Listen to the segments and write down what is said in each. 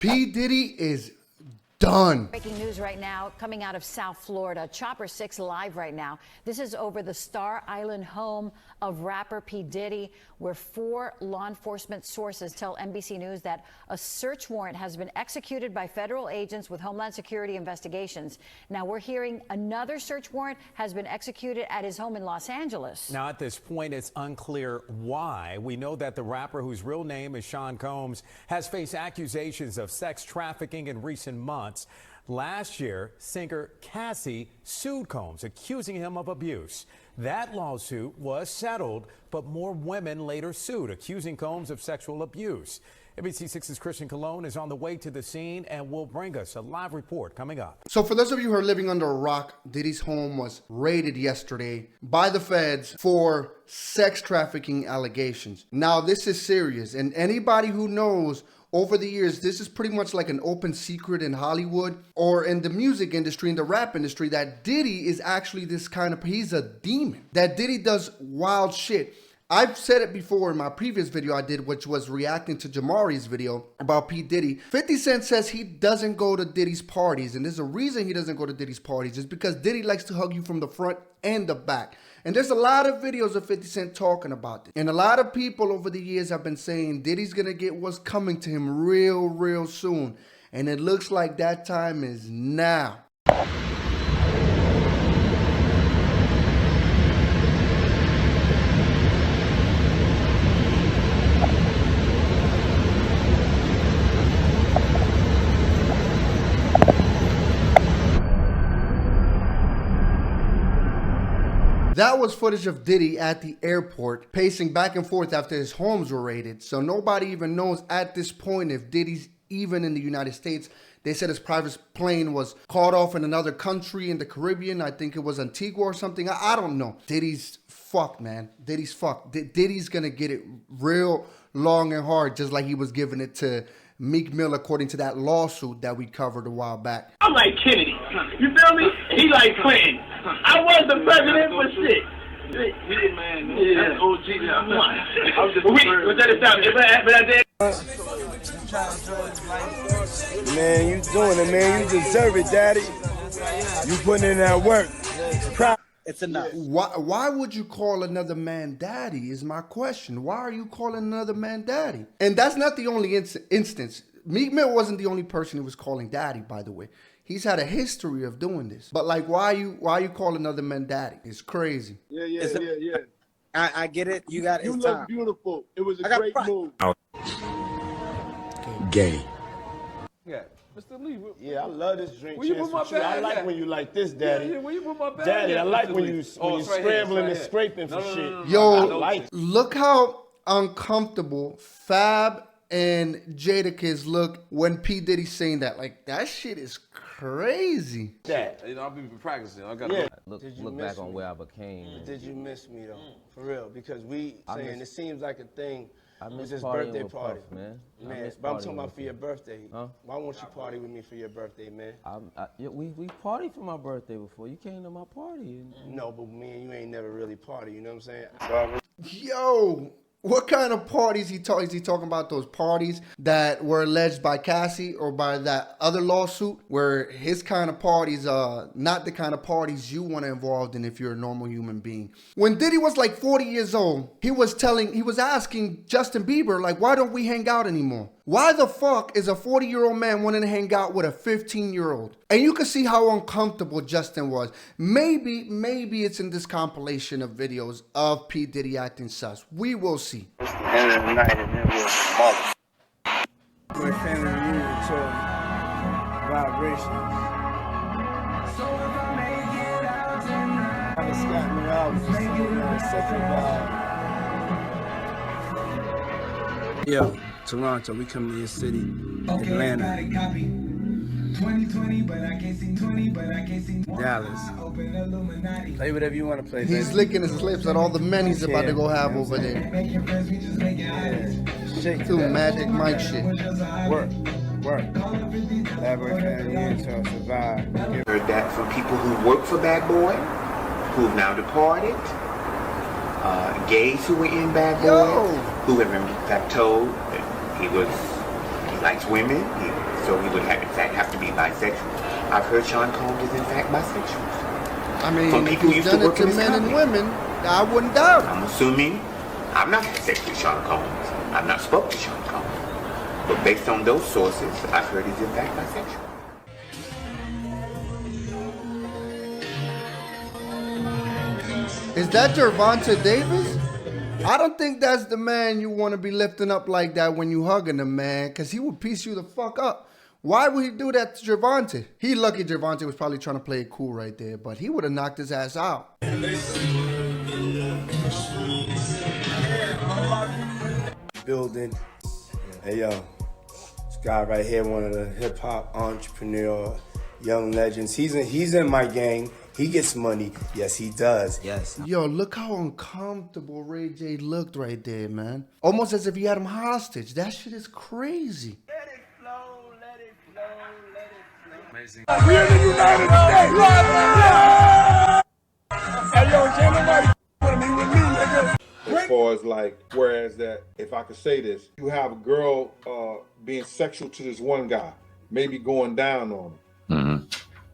P. Diddy is done. Breaking news right now coming out of South Florida. Chopper 6 live right now. This is over the Star Island home of rapper P. Diddy, where 4 law enforcement sources tell NBC News that a search warrant has been executed by federal agents with Homeland Security investigations. Now we're hearing another search warrant has been executed at his home in Los Angeles. Now at this point, it's unclear why. We know that the rapper, whose real name is Sean Combs, has faced accusations of sex trafficking in recent months. Last year, singer Cassie sued Combs, accusing him of abuse. That lawsuit was settled, but more women later sued, accusing Combs of sexual abuse. ABC6's Christian Colon is on the way to the scene and will bring us a live report coming up. So for those of you who are living under a rock, Diddy's home was raided yesterday by the feds for sex trafficking allegations. Now this is serious, and anybody who knows over the years, this is pretty much like an open secret in Hollywood or in the music industry, in the rap industry, that Diddy is actually this kind of, he's a demon. That Diddy does wild shit. I've said it before in my previous video I did, which was reacting to Jamari's video about P. Diddy. 50 Cent says he doesn't go to Diddy's parties, and there's a reason he doesn't go to Diddy's parties. It's because Diddy likes to hug you from the front and the back. And there's a lot of videos of 50 Cent talking about this. And a lot of people over the years have been saying Diddy's gonna get what's coming to him real soon. And it looks like that time is now. That was footage of Diddy at the airport, pacing back and forth after his homes were raided. So nobody even knows at this point if Diddy's even in the United States. They said his private plane was caught off in another country in the Caribbean. I think it was Antigua or something. I don't know. Diddy's fucked, man. Diddy's fucked. Diddy's gonna get it real long and hard, just like he was giving it to Meek Mill, according to that lawsuit that we covered a while back. I'm like Kennedy. You feel me? He like Clinton. I was the president for shit. Yeah, man. Yeah. That's OG. I was just was that a sound? But I did. Man, you doing it, man. You deserve it, daddy. You putting in that work. It's enough. Why would you call another man daddy is my question. Why are you calling another man daddy? And that's not the only instance. Meek Mill wasn't the only person who was calling daddy, by the way. He's had a history of doing this. But like, why you call another man daddy? It's crazy. Yeah. I get it. You got it. You look beautiful. It was a great move. Gay. Yeah. Mr. Lee. Yeah, I love this drink. Where you put my bag I like at? when you like this, daddy. Yeah, where you put my bag Daddy, at, I like Mr. when Lee? you It's right scrambling here, and scraping for shit. Yo, look how uncomfortable Fab and Jadakiss look when P. Diddy's saying that. Like, that shit is crazy. That. You know, I've been practicing. I got Look back on where I became. Did you miss me though? For real, because it seems like a thing. I It miss was his partying birthday with party, Puff, man. But I'm talking about for your birthday. Huh? Why won't you party with me for your birthday, man? We partied for my birthday before. You came to my party. No, but me and you ain't never really party. You know what I'm saying? Yo, what kind of parties is he talking about? Those parties that were alleged by Cassie or by that other lawsuit, where his kind of parties are not the kind of parties you want to involved in if you're a normal human being. When Diddy was like 40 years old, he was asking Justin Bieber, like, why don't we hang out anymore? Why the fuck is a 40-year-old man wanting to hang out with a 15-year-old? And you can see how uncomfortable Justin was. Maybe it's in this compilation of videos of P. Diddy acting sus. We will see. It's the end of the night and then we'll mother. My family needed to vibrations. So if I make it out tonight, I just got me out with such a vibe. Yo, Toronto, we come to your city, Atlanta. 2020, but I can't see 20, but I can't see Dallas. Play whatever you want to play. He's licking his lips at all the men he's about to go have over there. Shake Too Magic Mike shit. Work. Elaborate family until survive. Heard that from people who work for Bad Boy, who've now departed. Gays who were in Bad Boy, who have in fact told that he likes women. So he would have, in fact, have to be bisexual. I've heard Sean Combs is in fact bisexual. I mean, Some if people he's used to done it work to in this men and company. women, I wouldn't doubt it. I'm assuming I've not had sex with Sean Combs. I've not spoke to Sean Combs. But based on those sources, I've heard he's in fact bisexual. Is that Gervonta Davis? I don't think that's the man you want to be lifting up like that when you hugging him, man, because he would piece you the fuck up. Why would he do that to Gervonta? He lucky Gervonta was probably trying to play it cool right there, but he would have knocked his ass out. Building. Hey, yo. This guy right here, one of the hip-hop entrepreneur, young legends. He's in my gang. He gets money. Yes, he does. Yes. Yo, look how uncomfortable Ray J looked right there, man. Almost as if he had him hostage. That shit is crazy. Let it flow, let it flow, let it flow. Amazing. We are the United States. Hey, yo, can't nobody with me, nigga. As far as like, whereas that, if I could say this, you have a girl being sexual to this one guy, maybe going down on him. Mm-hmm.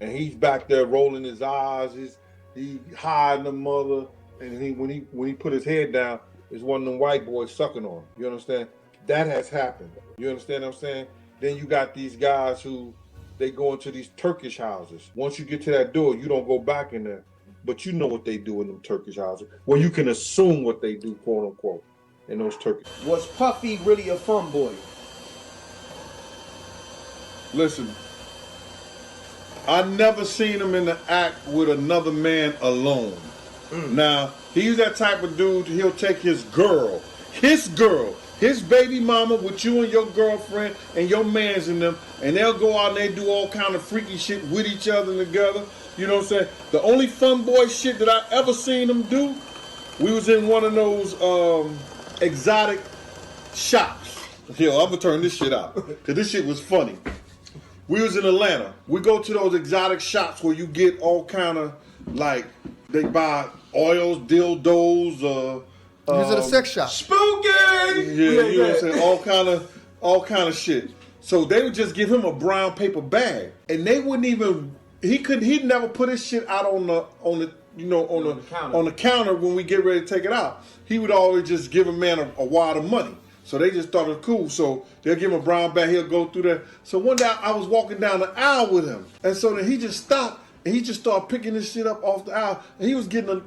And he's back there rolling his eyes, he hiding the mother, and when he put his head down, it's one of them white boys sucking on him. You understand? That has happened. You understand what I'm saying? Then you got these guys who, they go into these Turkish houses. Once you get to that door, you don't go back in there. But you know what they do in them Turkish houses. Well, you can assume what they do, quote unquote, in those Turkish. Was Puffy really a fun boy? Listen, I never seen him in the act with another man alone. Now, he's that type of dude, he'll take his girl, his baby mama with you and your girlfriend and your mans in them, and they'll go out and they do all kind of freaky shit with each other together. You know what I'm saying? The only fun boy shit that I ever seen him do, we was in one of those exotic shops. Yo, I'm gonna turn this shit out, cause this shit was funny. We was in Atlanta. We go to those exotic shops where you get all kind of, like, they buy oils, dildos, Is it a sex shop? spooky. Yeah, you know what I'm saying? All kind of shit. So they would just give him a brown paper bag, and they wouldn't even. He'd never put his shit out on the counter when we get ready to take it out. He would always just give a man a wad of money. So they just thought it was cool. So they'll give him a brown bag. He'll go through there. So one day I was walking down the aisle with him, and so then he just stopped and he just started picking this shit up off the aisle. And he was getting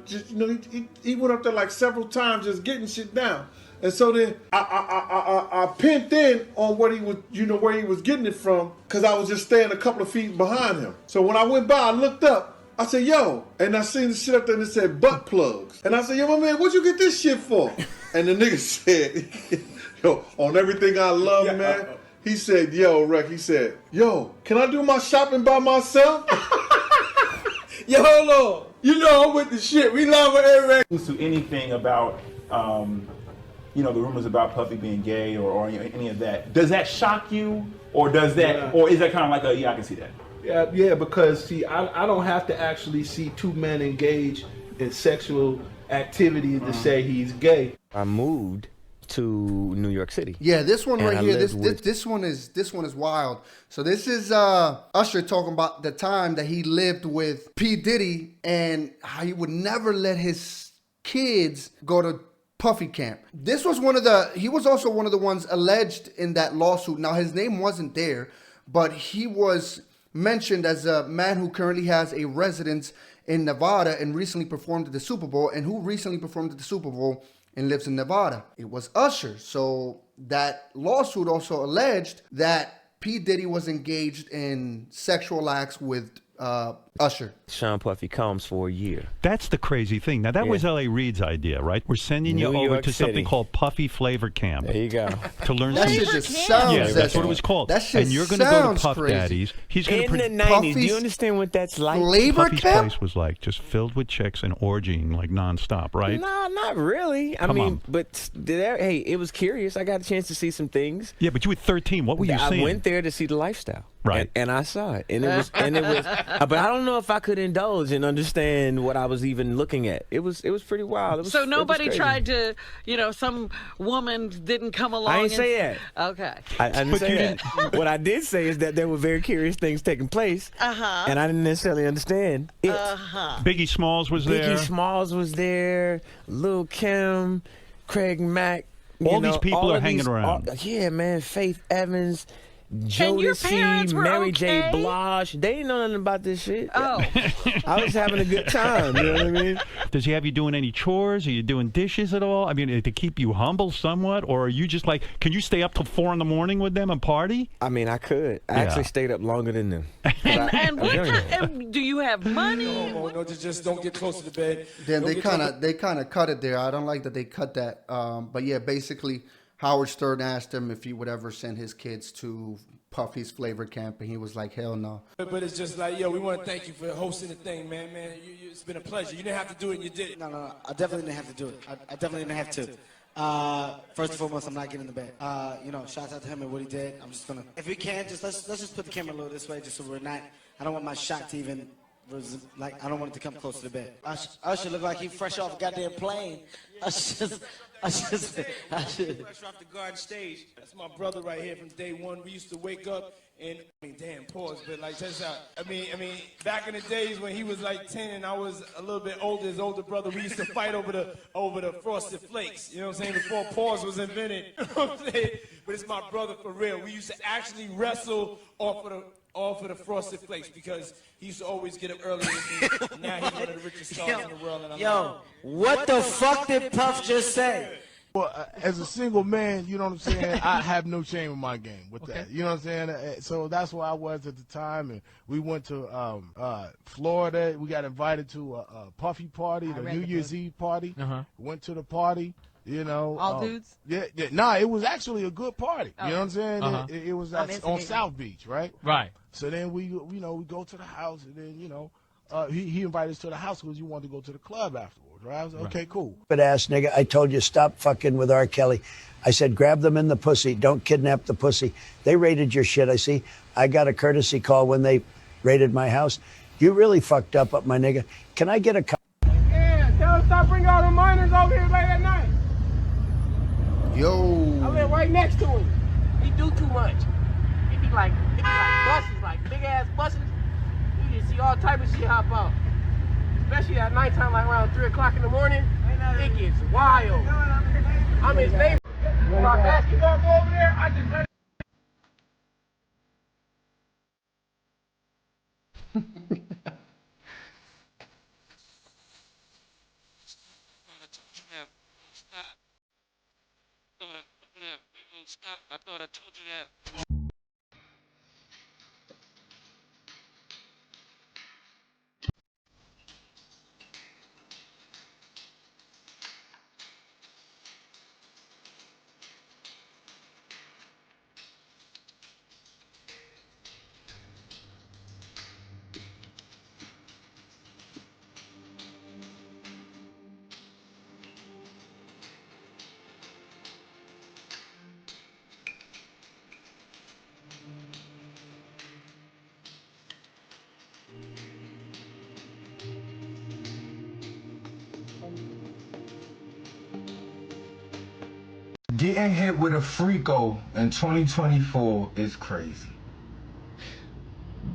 he went up there like several times just getting shit down. And so then I pinned in on what he was, where he was getting it from, because I was just staying a couple of feet behind him. So when I went by, I looked up. I said, yo, and I seen the shit up there and it said butt plugs. And I said, yo, my man, what'd you get this shit for? And the nigga said, yo, on everything I love, man, he said, yo, Rec, he said, yo, can I do my shopping by myself? Yo, hold on. You know I'm with the shit. We love Eric. To anything about, the rumors about Puffy being gay or any of that. Does that shock you, or does that, or is that kind of like I can see that? Yeah, because see, I don't have to actually see two men engage in sexual activity to say he's gay. I moved to New York City. Yeah, this one right I here, lived with- this one is wild. So this is Usher talking about the time that he lived with P. Diddy and how he would never let his kids go to Puffy camp. This was he was also one of the ones alleged in that lawsuit. Now his name wasn't there, but he was mentioned as a man who currently has a residence in Nevada and recently performed at the Super Bowl, and who recently performed at the Super Bowl and lives in Nevada. It was Usher. So that lawsuit also alleged that P. Diddy was engaged in sexual acts with Usher. Sean Puffy Combs for a year. That's the crazy thing. Now, that was L.A. Reid's idea, right? We're sending you New over York to something City. called Puffy Flavor Camp. There you go. To learn That some... shit just sounds Yeah, that's what it was called. That shit and you're going to go to sounds Puff crazy. Daddy's. He's going In to the 90s, do you understand what that's like? Flavor Puffy's camp? place was like just filled with chicks and orgying like nonstop, right? No, not really. I Come mean, on. but hey, it was curious. I got a chance to see some things. Yeah, but you were 13. What were you seeing? I went there to see the lifestyle. Right. And I saw it. And it was But I don't know if I could indulge and understand what I was even looking at. It was pretty wild. So nobody tried to, some woman didn't come along. I didn't say that. Okay. I didn't say that. What I did say is that there were very curious things taking place, and I didn't necessarily understand it. Biggie Smalls was there. Biggie Smalls was there. Lil' Kim, Craig Mack. All these people are hanging around. Yeah, man. Faith Evans. And your parents Jodeci, were Mary J. okay? Blige. They didn't know nothing about this shit. Oh. I was having a good time. You know what I mean? Does he have you doing any chores? Are you doing dishes at all? I mean, to keep you humble somewhat? Or are you just like, can you stay up till 4 in the morning with them and party? I mean, I could. I actually stayed up longer than them. And what kind, do you have money? No, just don't get close to the bed. Then they kind of cut it there. I don't like that they cut that. But yeah, basically, Howard Stern asked him if he would ever send his kids to Puffy's flavor camp, and he was like, hell no. But it's just like, yo, we want to thank you for hosting the thing, man. It's been a pleasure. You didn't have to do it, and you did. No, I definitely didn't have to do it. I definitely didn't have to. First and foremost, I'm not getting in the bed. Shout out to him and what he did. I'm just gonna, if we can, let's just put the camera a little this way, just so we're not. I don't want my shot to even. I don't want it to come close to the bed. I should look like he fresh off a goddamn plane. I should. Fresh off the garden stage. That's my brother right here from day one. We used to wake up and, pause, but like, that's how, back in the days when he was like 10 and I was a little bit older, his older brother, we used to fight over the Frosted Flakes, you know what I'm saying, before pause was invented, you know what I'm saying? But it's my brother for real. We used to actually wrestle off of the Frosted Flakes because he used to always get up early with me. Now he's one of the richest stars in the world. And what the fuck did Puff just say? Well, as a single man, you know what I'm saying, I have no shame in my game with that. You know what I'm saying? So that's where I was at the time, and we went to Florida. We got invited to a Puffy party, the New Year's Eve party. Went to the party. All dudes? Yeah. Nah, it was actually a good party. You know what I'm saying? It was on South Beach, right? Right. So then we go to the house, and then he invited us to the house because he wanted to go to the club afterwards. Right? I was like, okay, cool. But ass nigga, I told you stop fucking with R. Kelly. I said grab them in the pussy. Don't kidnap the pussy. They raided your shit. I see. I got a courtesy call when they raided my house. You really fucked up my nigga. Can I get a? Yeah, tell them stop bringing all the minors over here late at night. Yo. I live right next to him. He do too much. It be like buses, like big ass buses. You just see all type of shit hop out. Especially at nighttime, like around 3 o'clock in the morning. It gets wild. I'm his neighbor. When my basketball go over there, I just let I thought I told you that. Getting hit with a Freako in 2024 is crazy.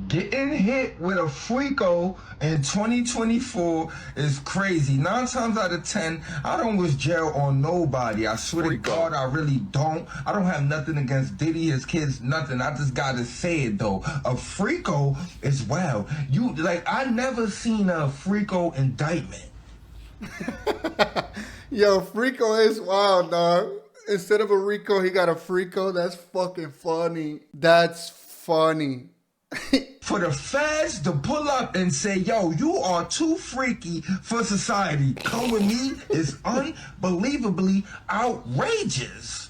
Getting hit with a Freako in 2024 is crazy. 9 times out of 10, I don't wish jail on nobody. I swear to God, I really don't. I don't have nothing against Diddy, his kids, nothing. I just gotta say it though. A Freako is wild. I never seen a Freako indictment. Yo, Freako is wild, dog. Instead of a Rico, he got a Freako. That's fucking funny. That's funny. For the feds to pull up and say, yo, you are too freaky for society. Come with me is unbelievably outrageous.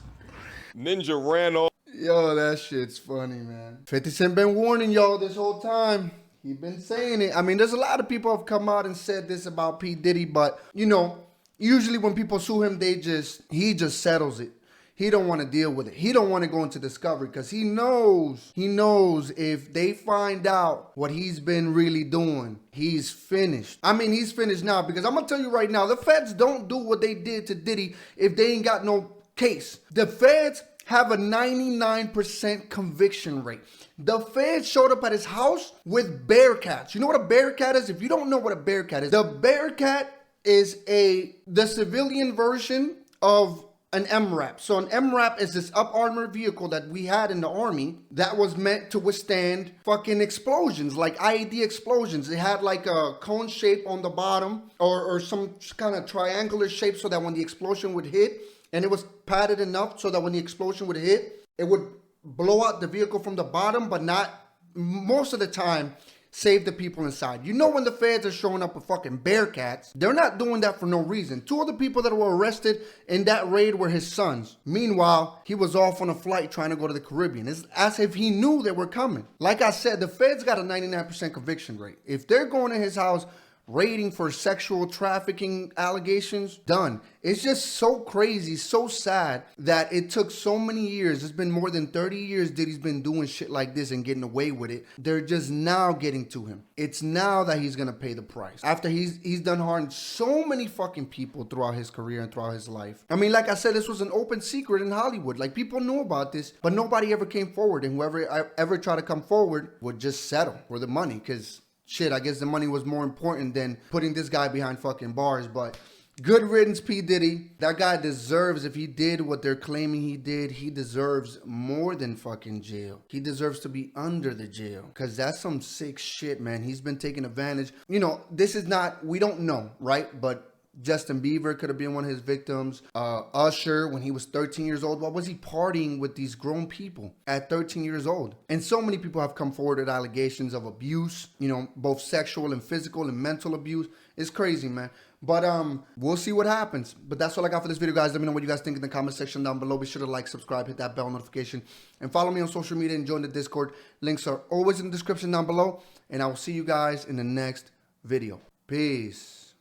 Ninja ran off. Yo, that shit's funny, man. 50 Cent been warning y'all this whole time. He been saying it. I mean, there's a lot of people have come out and said this about P. Diddy, but, usually when people sue him, he just settles it. he don't want to deal with it. He don't want to go into discovery because he knows if they find out what he's been really doing, he's finished. I mean, he's finished now because I'm going to tell you right now, the feds don't do what they did to Diddy if they ain't got no case. The feds have a 99% conviction rate. The feds showed up at his house with Bearcats. You know what a Bearcat is? If you don't know what a Bearcat is, the Bearcat is the civilian version of an MRAP. So an MRAP is this up armored vehicle that we had in the army that was meant to withstand fucking explosions, like IED explosions. It had like a cone shape on the bottom or some kind of triangular shape so that when the explosion would hit, and it was padded enough so that when the explosion would hit, it would blow out the vehicle from the bottom, but not most of the time save the people inside. You know, when the feds are showing up with fucking Bearcats, they're not doing that for no reason. Two of the people that were arrested in that raid were his sons. Meanwhile, he was off on a flight trying to go to the Caribbean. It's as if he knew they were coming. Like I said, the feds got a 99% conviction rate. If they're going to his house raiding for sexual trafficking allegations, done. It's just so crazy, so sad that it took so many years. It's been more than 30 years Diddy's been doing shit like this and getting away with it. They're just now getting to him. It's now that he's gonna pay the price. After he's done harm so many fucking people throughout his career and throughout his life. I mean, like I said, this was an open secret in Hollywood. Like, people knew about this, but nobody ever came forward. And whoever ever tried to come forward would just settle for the money, because shit, I guess the money was more important than putting this guy behind fucking bars. But good riddance, P. Diddy. That guy deserves, if he did what they're claiming he did, he deserves more than fucking jail. He deserves to be under the jail, because that's some sick shit, man. He's been taking advantage. You know, this is not, we don't know, right? But Justin Bieber could have been one of his victims. Usher, when he was 13 years old, what was he partying with these grown people at 13 years old? And so many people have come forward with allegations of abuse, you know, both sexual and physical and mental abuse. It's crazy, man. But we'll see what happens. But that's all I got for this video, guys. Let me know what you guys think in the comment section down below. Be sure to like, subscribe, hit that bell notification, and follow me on social media and join the Discord. Links are always in the description down below. And I will see you guys in the next video. Peace.